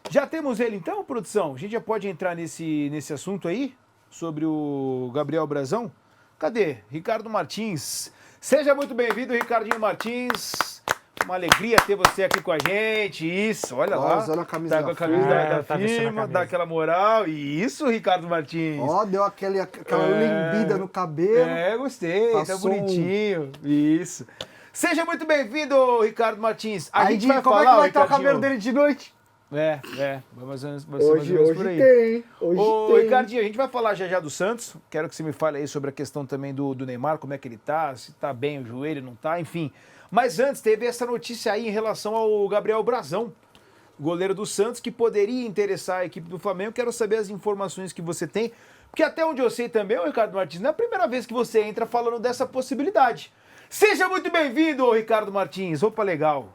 Já temos ele então, produção? A gente já pode entrar nesse assunto aí? Sobre o Gabriel Brazão? Cadê? Ricardo Martins. Seja muito bem-vindo, Ricardinho Martins. Uma alegria ter você aqui com a gente. Isso, olha lá. Usando a camisa tá com a camisa da firma, dá aquela moral. Isso, Ricardo Martins. Ó, deu aquela lembida no cabelo. Gostei, tá bonitinho. Isso. Seja muito bem-vindo, Ricardo Martins. A gente vai como falar, é que vai estar o Ricardinho? cabelo dele de noite? Hoje tem. Ô, Ricardinho, a gente vai falar já do Santos. Quero que você me fale aí sobre a questão também do Neymar, como é que ele tá, se tá bem o joelho, não tá, enfim. Mas antes, teve essa notícia aí em relação ao Gabriel Brazão, goleiro do Santos, que poderia interessar a equipe do Flamengo. Quero saber as informações que você tem, porque até onde eu sei também, ô Ricardo Martins, não é a primeira vez que você entra falando dessa possibilidade. Seja muito bem-vindo, Ricardo Martins. Opa, legal.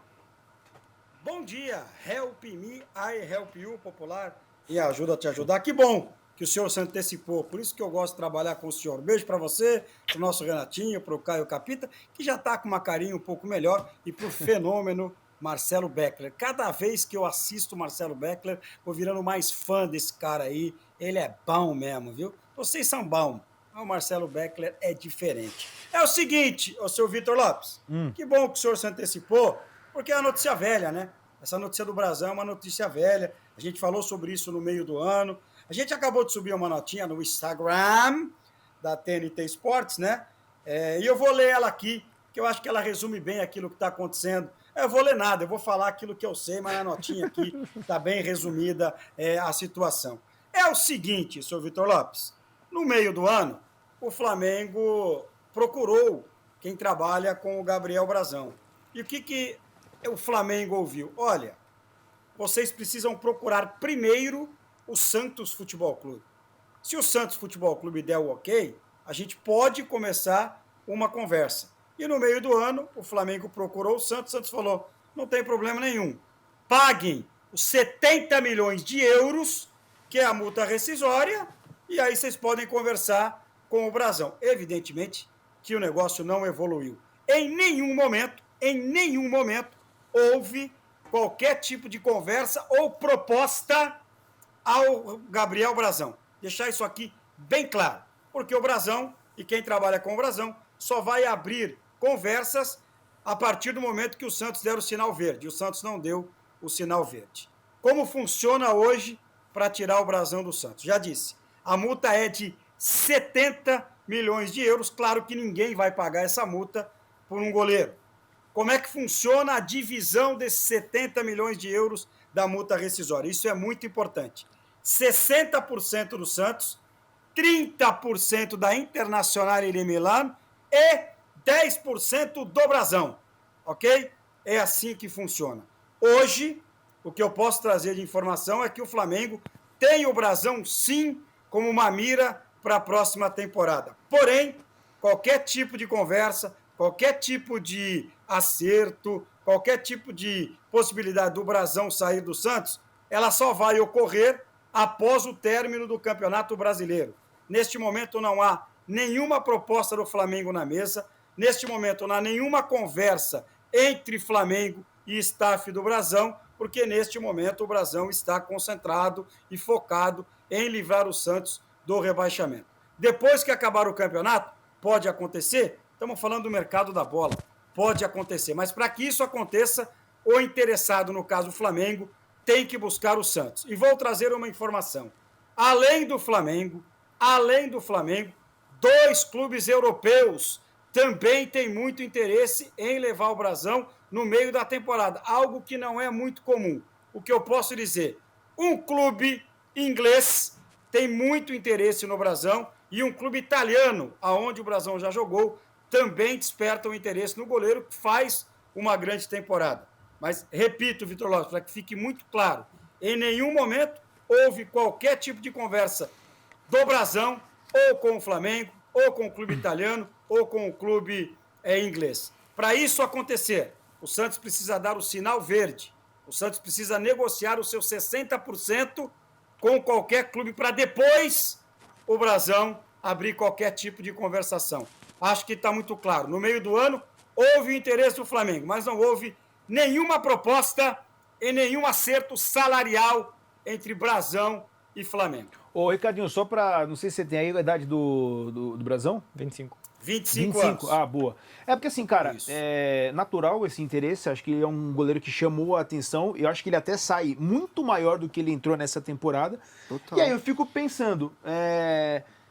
Bom dia, help me, I help you, popular, e ajuda a te ajudar. Que bom que o senhor se antecipou, por isso que eu gosto de trabalhar com o senhor. Beijo para você, para o nosso Renatinho, para o Caio Capita, que já está com uma carinha um pouco melhor, e para o fenômeno Marcelo Beckler. Cada vez que eu assisto o Marcelo Beckler, vou virando mais fã desse cara aí, ele é bom mesmo, viu? Vocês são bons, mas o Marcelo Beckler é diferente. É o seguinte, ô seu Vitor Lopes, que bom que o senhor se antecipou, porque é uma notícia velha, né? Essa notícia do Brasão é uma notícia velha. A gente falou sobre isso no meio do ano. A gente acabou de subir uma notinha no Instagram da TNT Sports, né? E eu vou ler ela aqui, que eu acho que ela resume bem aquilo que está acontecendo. Eu vou ler nada, eu vou falar aquilo que eu sei, mas a notinha aqui está bem resumida a situação. É o seguinte, senhor Vitor Lopes, no meio do ano, o Flamengo procurou quem trabalha com o Gabriel Brazão. E o que o Flamengo ouviu? Olha, vocês precisam procurar primeiro o Santos Futebol Clube. Se o Santos Futebol Clube der o ok, a gente pode começar uma conversa. E no meio do ano, o Flamengo procurou o Santos falou, não tem problema nenhum. Paguem os 70 milhões de euros, que é a multa rescisória, e aí vocês podem conversar com o Brazão. Evidentemente que o negócio não evoluiu. Em nenhum momento, houve qualquer tipo de conversa ou proposta ao Gabriel Brazão. Deixar isso aqui bem claro, porque o Brazão e quem trabalha com o Brazão só vai abrir conversas a partir do momento que o Santos der o sinal verde. O Santos não deu o sinal verde. Como funciona hoje para tirar o Brazão do Santos? Já disse, a multa é de 70 milhões de euros. Claro que ninguém vai pagar essa multa por um goleiro. Como é que funciona a divisão desses 70 milhões de euros da multa rescisória? Isso é muito importante. 60% do Santos, 30% da Internacional de Milano e 10% do Brazão. Ok? É assim que funciona. Hoje, o que eu posso trazer de informação é que o Flamengo tem o Brazão, sim, como uma mira para a próxima temporada. Porém, qualquer tipo de conversa, qualquer tipo de acerto, qualquer tipo de possibilidade do Brazão sair do Santos, ela só vai ocorrer após o término do Campeonato Brasileiro. Neste momento não há nenhuma proposta do Flamengo na mesa, neste momento não há nenhuma conversa entre Flamengo e staff do Brazão, porque neste momento o Brazão está concentrado e focado em livrar o Santos do rebaixamento. Depois que acabar o campeonato, pode acontecer, estamos falando do mercado da bola, pode acontecer, mas para que isso aconteça, o interessado, no caso o Flamengo, tem que buscar o Santos. E vou trazer uma informação. Além do Flamengo, 2 clubes europeus também têm muito interesse em levar o Brazão no meio da temporada, algo que não é muito comum. O que eu posso dizer? Um clube inglês tem muito interesse no Brazão e um clube italiano, aonde o Brazão já jogou, também desperta o interesse no goleiro, que faz uma grande temporada. Mas, repito, Vitor Lopes, para que fique muito claro, em nenhum momento houve qualquer tipo de conversa do Brazão, ou com o Flamengo, ou com o clube italiano, ou com o clube inglês. Para isso acontecer, o Santos precisa dar o sinal verde. O Santos precisa negociar os seus 60% com qualquer clube para depois o Brazão abrir qualquer tipo de conversação. Acho que está muito claro. No meio do ano, houve o interesse do Flamengo, mas não houve nenhuma proposta e nenhum acerto salarial entre Brasão e Flamengo. Ô, Ricardinho, só pra... Não sei se você tem aí a idade do Brasão? 25. 25 anos. Ah, boa. É porque assim, cara, Isso. é natural esse interesse, acho que ele é um goleiro que chamou a atenção, eu acho que ele até sai muito maior do que ele entrou nessa temporada. Total. E aí eu fico pensando,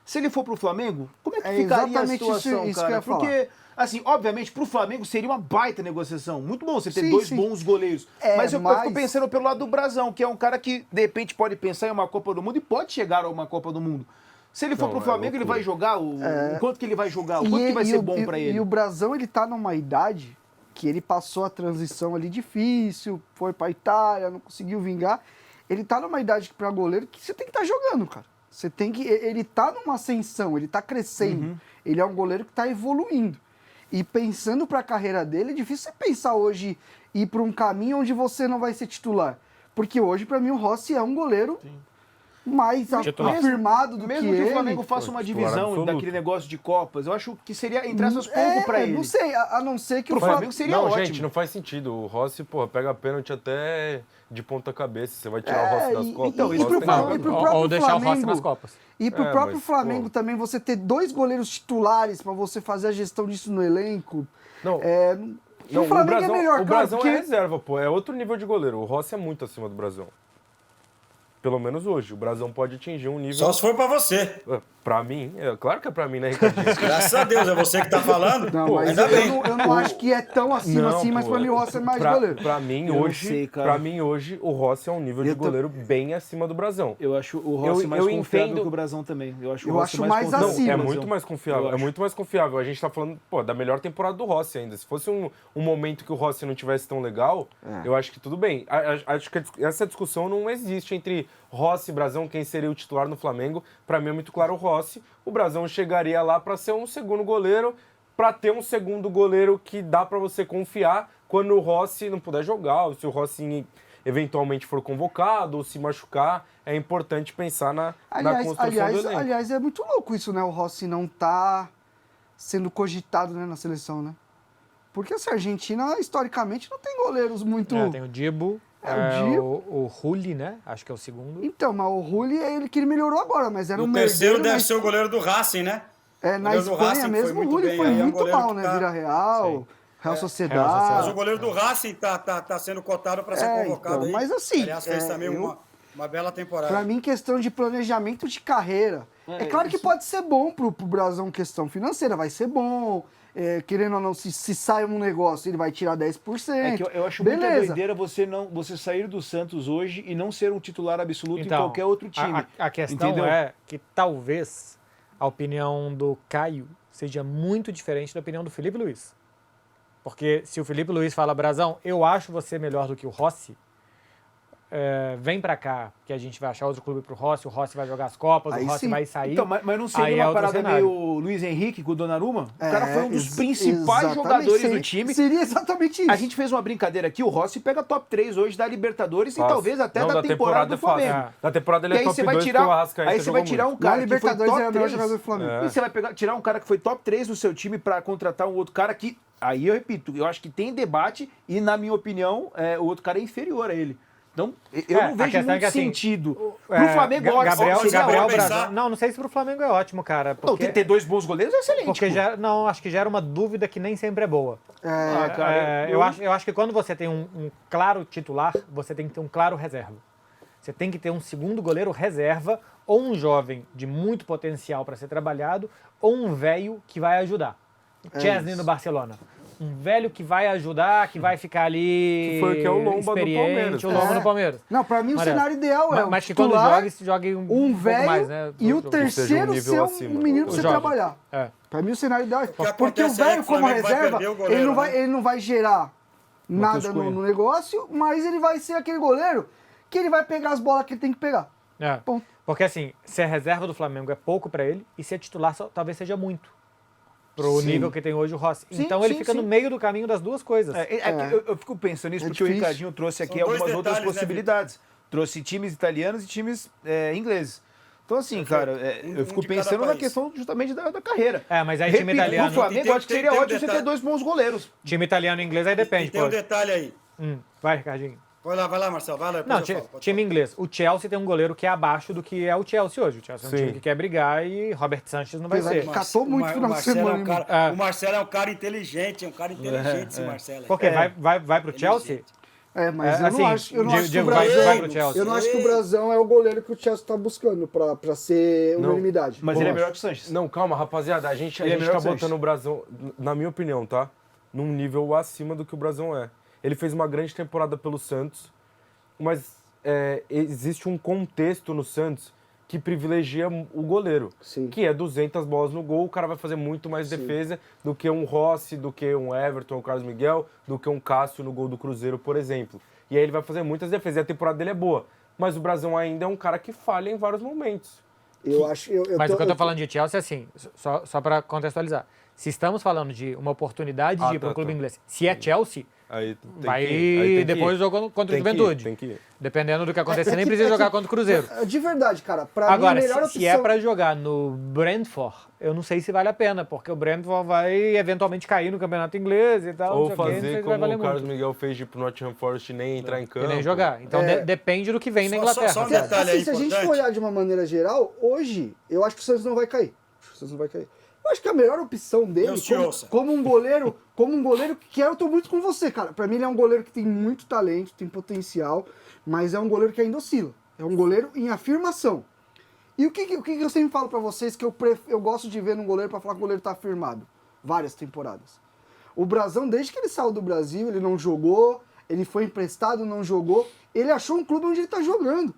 se ele for pro Flamengo, como é que É ficaria a exatamente situação, isso que eu cara? ia falar. Porque, assim, obviamente, pro Flamengo seria uma baita negociação. Muito bom você ter Sim, dois sim. bons goleiros. Mas eu fico pensando pelo lado do Brasão, que é um cara que, de repente, pode pensar em uma Copa do Mundo e pode chegar a uma Copa do Mundo. Se ele for pro Flamengo, ele vai jogar o quanto que ele vai jogar, o quanto que vai ser bom pra ele. E o Brasão, ele tá numa idade que ele passou a transição ali difícil, foi pra Itália, não conseguiu vingar. Ele tá numa idade pra goleiro que você tem que estar jogando, cara. Você tem que... Ele tá numa ascensão, ele tá crescendo. Ele é um goleiro que tá evoluindo. E pensando pra carreira dele, é difícil você pensar hoje ir pra um caminho onde você não vai ser titular. Porque hoje, pra mim, o Rossi é um goleiro mais Titular. afirmado do Mesmo que que o ele. Flamengo faça uma titular divisão absoluto. daquele negócio de Copas, eu acho que seria, entre essas, pouco pra ele. Não sei, a não ser que Pro o Flamengo... Flamengo seria não, ótimo. gente, não faz sentido. O Rossi, porra, pega pênalti até de ponta cabeça. Você vai tirar o Rossi das Copas. então, O e Rossi pro tem Flamengo- que- e pro Ou próprio deixar o Rossi Flamengo. nas Copas. E pro É, próprio mas, Flamengo pô. também, você ter dois goleiros titulares pra você fazer a gestão disso no elenco. Não, E o Flamengo é melhor, o cara, Brasão porque... é reserva, pô. É outro nível de goleiro. O Rossi é muito acima do Brasão. Pelo menos hoje. O Brasão pode atingir um nível... Só se for pra você. Pra mim, claro que é pra mim, né, Ricardinho? Graças a Deus, é você que tá falando. Não, Pô, mas ainda eu bem. não acho que é tão acima assim, mas pô, pra mim o Rossi é mais pra, goleiro. Pra mim, Eu não hoje, sei, cara. pra mim, hoje, o Rossi é um nível de Eu tô- goleiro bem acima do Brasão. Eu acho o Rossi Eu- mais eu confiável entendo- que o Brasão também. Eu acho o Eu Rossi acho mais confiável acima. que o É Brasão. muito mais confiável, Eu é acho. muito mais confiável. A gente tá falando, pô, da melhor temporada do Rossi ainda. Se fosse um momento que o Rossi não tivesse tão legal, eu acho que tudo bem. Acho que essa discussão não existe entre Rossi e Brasão, quem seria o titular no Flamengo. Pra mim é muito claro o Rossi. O Brasão chegaria lá pra ser um segundo goleiro, pra ter um segundo goleiro que dá pra você confiar quando o Rossi não puder jogar, ou se o Rossi eventualmente for convocado ou se machucar, é importante pensar na construção do elenco. Aliás, é muito louco isso, né? O Rossi não tá sendo cogitado, né, na seleção, né? Porque assim, a Argentina, historicamente, não tem goleiros muito... Tem o Dibu, o Dibu. o Rulli, né? Acho que é o segundo. Então, mas o Rulli, ele melhorou agora, mas era um O terceiro merdeiro, deve mas- ser o goleiro do Racing, né? na goleiro do Espanha Racing foi mesmo, o muito Rulli bem, foi aí é um muito goleiro mal, que né? tá- Vila Real, Sim. Real Mas Sociedade. o goleiro do Racing tá sendo cotado para ser convocado então, aí. mas assim, Aliás, fez também uma bela temporada. Pra mim, questão de planejamento de carreira. É claro que pode ser bom pro Brasão, questão financeira, vai ser bom. Querendo ou não, se sai um negócio, ele vai tirar 10%. É que eu acho muita Beleza. doideira você sair do Santos hoje e não ser um titular absoluto Então, em qualquer outro time. A questão entendeu? é que talvez a opinião do Caio seja muito diferente da opinião do Felipe Luiz. Porque se o Felipe Luiz fala, Brasão, eu acho você melhor do que o Rossi, vem pra cá, que a gente vai achar outro clube pro Rossi, o Rossi vai jogar as Copas, Aí o Rossi sim. vai sair. Então, mas não Aí seria é uma outro parada cenário. meio Luiz Henrique com o Donnarumma? O cara É, foi um dos principais exatamente. jogadores Seria- do time. Seria exatamente isso. A gente fez uma brincadeira aqui, o Rossi pega top 3 hoje da Libertadores e Fácil. talvez até Não, da temporada do é fácil. Flamengo. Da temporada ele E é aí top você vai 2 tirar, porque o Arrascaeta aí você vai jogou tirar muito. um cara Na que foi Libertadores top ele é o melhor 3. jogador do Flamengo. E você vai tirar um cara que foi top 3 no seu time pra contratar um outro cara que, aí eu repito, eu acho que tem debate e, na minha opinião, o outro cara é inferior a ele. Então, eu É, não a vejo questão muito é que, assim, sentido. Pro Flamengo, ótimo. Gabriel seria ótimo. pensar- Brasão. Não sei se pro Flamengo é ótimo, cara. Não, Porque, ter dois bons goleiros é excelente. porque pô. não, acho que gera uma dúvida que nem sempre é boa. Eu acho que quando você tem um claro titular, você tem que ter um claro reserva. Você tem que ter um segundo goleiro reserva, ou um jovem de muito potencial para ser trabalhado, ou um velho que vai ajudar. Chesney no Barcelona. Um velho que vai ajudar, que vai ficar ali. Que foi o que é o Lomba do experiente, Palmeiras. o Lomba no Palmeiras. Não, pra mim o Mariano, cenário ideal é mas o que quando titular, jogue um um pouco velho mais, né? e o do- terceiro nível ser acima. um menino pra O você jovem. trabalhar. É. Pra mim o cenário ideal é... que Porque o acontece é velho que o como Flamengo vai reserva, perder o goleiro, ele não vai gerar nada Matheus Cunha. no negócio, mas ele vai ser aquele goleiro que ele vai pegar as bolas que ele tem que pegar. É. Ponto. Porque assim, ser reserva do Flamengo é pouco pra ele e ser titular talvez seja muito. Pro Sim. nível que tem hoje o Rossi. Sim, Então ele sim, fica sim. no meio do caminho das duas coisas. Eu fico pensando nisso É porque o difícil. Ricardinho trouxe aqui São dois algumas outras detalhes, né, possibilidades. Trouxe times italianos e times ingleses. Então, assim, cara, eu fico de cada pensando na país. questão justamente da carreira. Mas aí time Repito, italiano. no Flamengo, eu acho que seria tem um ótimo você ter detalhe. dois bons goleiros. Time italiano e inglês aí E depende, tem pô. um detalhe aí. Vai, Ricardinho. Vai lá, Marcelo, vai lá. Não, time inglês. O Chelsea tem um goleiro que é abaixo do que é o Chelsea hoje. O Chelsea é um time que quer brigar e Robert Sanchez não vai ser. Catou muito no final de semana. O Marcelo é um cara inteligente, esse Marcelo. Por quê? Vai pro Chelsea? Mas eu não acho, que o Brasão é o goleiro que o Chelsea tá buscando pra ser unanimidade. Mas ele é melhor que o Sanches. Não, calma, rapaziada. A gente tá botando o Brasão, na minha opinião, tá? Num nível acima do que o Brasão é. Ele fez uma grande temporada pelo Santos, mas existe um contexto no Santos que privilegia o goleiro, que é 200 bolas no gol, o cara vai fazer muito mais defesa do que um Rossi, do que um Everton, o Carlos Miguel, do que um Cássio no gol do Cruzeiro, por exemplo. E aí ele vai fazer muitas defesas, e a temporada dele é boa. Mas o Brasão ainda é um cara que falha em vários momentos. Mas o que eu tô falando de Chelsea é assim, só para contextualizar. Se estamos falando de uma oportunidade de ir para um clube inglês, se é Chelsea, aí vai depois jogar contra o Juventude. Tem que ir. Dependendo do que acontecer, nem precisa jogar contra o Cruzeiro. De verdade, cara. Agora, mim, a melhor opção... se é para jogar no Brentford, eu não sei se vale a pena, porque o Brentford vai eventualmente cair no campeonato inglês e tal. Ou fazer como o Carlos Miguel fez de ir pro Nottingham Forest e nem entrar em campo. E nem jogar. Então depende do que vem na Inglaterra. Só um detalhe aí, se a gente for olhar de uma maneira geral, hoje, eu acho que o Santos não vai cair. Eu acho que a melhor opção dele, como um goleiro que eu tô muito com você, cara. Pra mim ele é um goleiro que tem muito talento, tem potencial, mas é um goleiro que ainda oscila. É um goleiro em afirmação. E o que eu sempre falo pra vocês que eu gosto de ver num goleiro pra falar que o goleiro tá afirmado? Várias temporadas. O Brasão, desde que ele saiu do Brasil, ele não jogou, ele foi emprestado, não jogou, ele achou um clube onde ele tá jogando.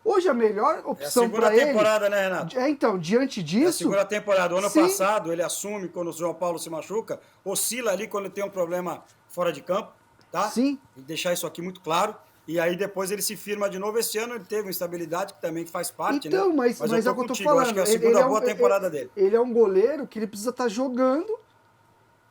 Hoje a melhor opção para ele... É a segunda temporada, né, Renato? Então, diante disso... É a segunda temporada. O ano passado, ele assume quando o João Paulo se machuca, oscila ali quando ele tem um problema fora de campo, tá? Sim. E deixar isso aqui muito claro. E aí depois ele se firma de novo. Esse ano ele teve uma instabilidade que também faz parte, então, né? Mas é o que eu tô falando. Eu acho que é a segunda boa temporada dele. Ele é um goleiro que ele precisa estar jogando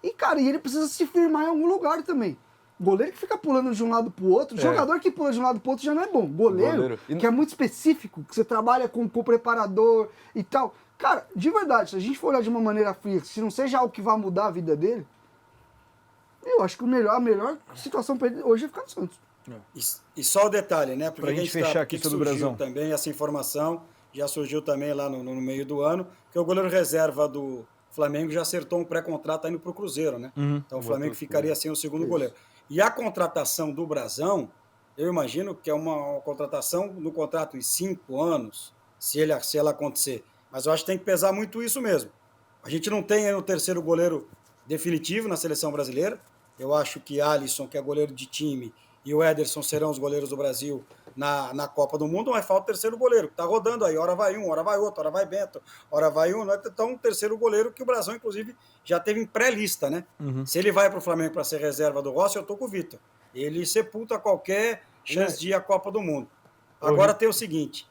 e, cara, ele precisa se firmar em algum lugar também. Goleiro que fica pulando de um lado pro outro, jogador que pula de um lado pro outro já não é bom. Goleiro. Que é muito específico, que você trabalha com o preparador e tal. Cara, de verdade, se a gente for olhar de uma maneira fria, se não seja algo que vai mudar a vida dele, eu acho que a melhor situação para ele hoje é ficar no Santos. E só o detalhe, né? Porque pra gente fechar aqui sobre o Brasão também essa informação, já surgiu também lá no meio do ano, que o goleiro reserva do Flamengo já acertou um pré-contrato indo pro Cruzeiro, né? Então o Flamengo ficaria sem o segundo goleiro. E a contratação do Brasão, eu imagino que é uma contratação no contrato em 5 anos, se ela acontecer. Mas eu acho que tem que pesar muito isso mesmo. A gente não tem aí o terceiro goleiro definitivo na seleção brasileira. Eu acho que Alisson, que é goleiro de time, e o Ederson serão os goleiros do Brasil na Copa do Mundo, mas falta o terceiro goleiro, que está rodando aí. Hora vai um, hora vai outro, hora vai Bento, hora vai um. Então, um terceiro goleiro que o Brasão, inclusive, já teve em pré-lista, né? Se ele vai para o Flamengo para ser reserva do Rossi, eu tô com o Vitor. Ele sepulta qualquer chance de ir à Copa do Mundo. Agora tem o seguinte,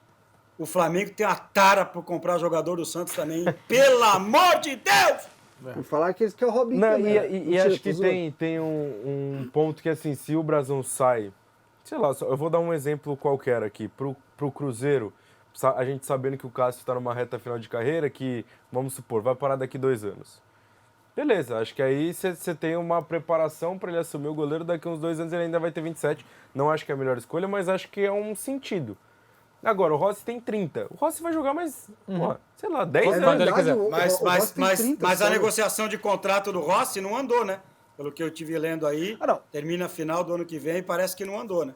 o Flamengo tem a tara por comprar jogador do Santos também. Pelo amor de Deus! Vou falar que esse que é o Robinho também. E acho que tem um ponto que, assim, se o Brasão sai... Sei lá, eu vou dar um exemplo qualquer aqui. Pro Cruzeiro, a gente sabendo que o Cássio está numa reta final de carreira, que, vamos supor, vai parar daqui 2 anos. Beleza, acho que aí você tem uma preparação para ele assumir o goleiro, daqui uns 2 anos ele ainda vai ter 27. Não acho que é a melhor escolha, mas acho que é um sentido. Agora, o Rossi tem 30. O Rossi vai jogar mais, sei lá, 10 anos. Mas a negociação de contrato do Rossi não andou, né? Pelo que eu estive lendo aí, termina final do ano que vem e parece que não andou, né?